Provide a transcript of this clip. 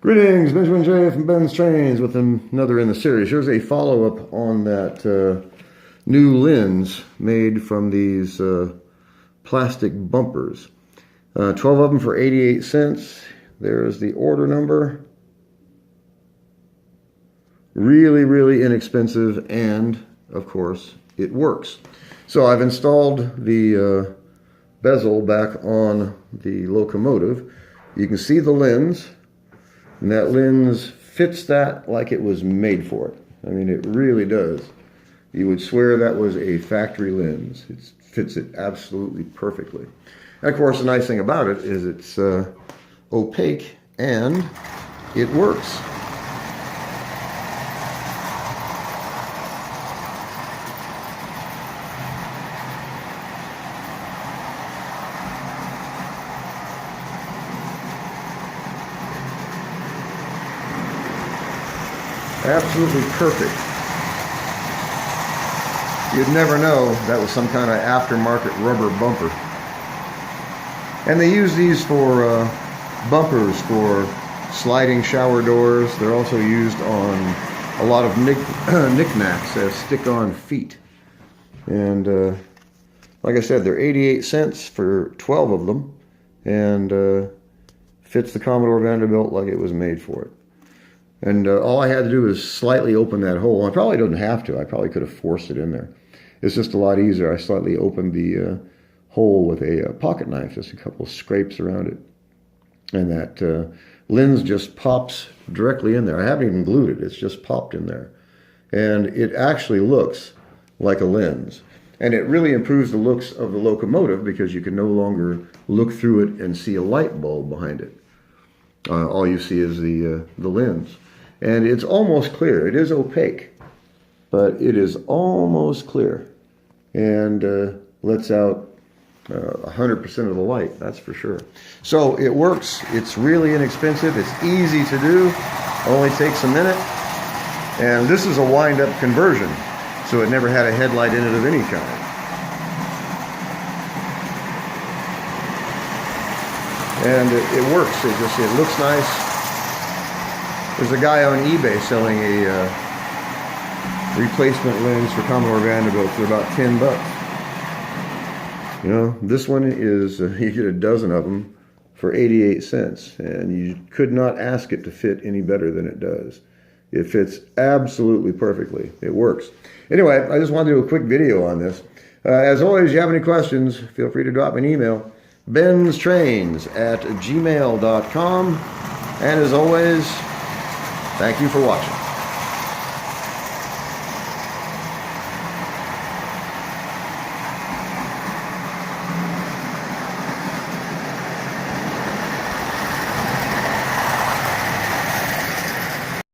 Greetings, Benjamin J. from Ben's Trains with another in the series. Here's a follow-up on that new lens made from these plastic bumpers. 12 of them for 88 cents. There's the order number. Really, really inexpensive, and of course it works. So I've installed the bezel back on the locomotive. You can see the lens. And that lens fits that like it was made for it. I mean, it really does. You would swear that was a factory lens. It fits it absolutely perfectly. And of course, the nice thing about it is it's opaque and it works. Absolutely perfect. You'd never know that was some kind of aftermarket rubber bumper. And they use these for bumpers for sliding shower doors. They're also used on a lot of knickknacks as stick-on feet. And like I said, they're 88 cents for 12 of them, and fits the Commodore Vanderbilt like it was made for it. And all I had to do was slightly open that hole. I probably don't have to. I probably could have forced it in there. It's just a lot easier. I slightly opened the hole with a pocket knife, just a couple of scrapes around it. And that lens just pops directly in there. I haven't even glued it. It's just popped in there. And it actually looks like a lens. And it really improves the looks of the locomotive because you can no longer look through it and see a light bulb behind it. All you see is the lens. And it's almost clear. It is opaque, but it is almost clear and lets out 100% of the light, that's for sure. So it works. It's really inexpensive. It's easy to do. Only takes a minute. And this is a wind-up conversion, so it never had a headlight in it of any kind. And it works. It looks nice. There's a guy on eBay selling a replacement lens for Commodore Vanderbilt for about 10 bucks. You know, this one is, you get a dozen of them for 88 cents, and you could not ask it to fit any better than it does. It fits absolutely perfectly. It works. Anyway, I just wanted to do a quick video on this. As always, if you have any questions, feel free to drop me an email. benstrains@gmail.com. And as always, thank you for watching.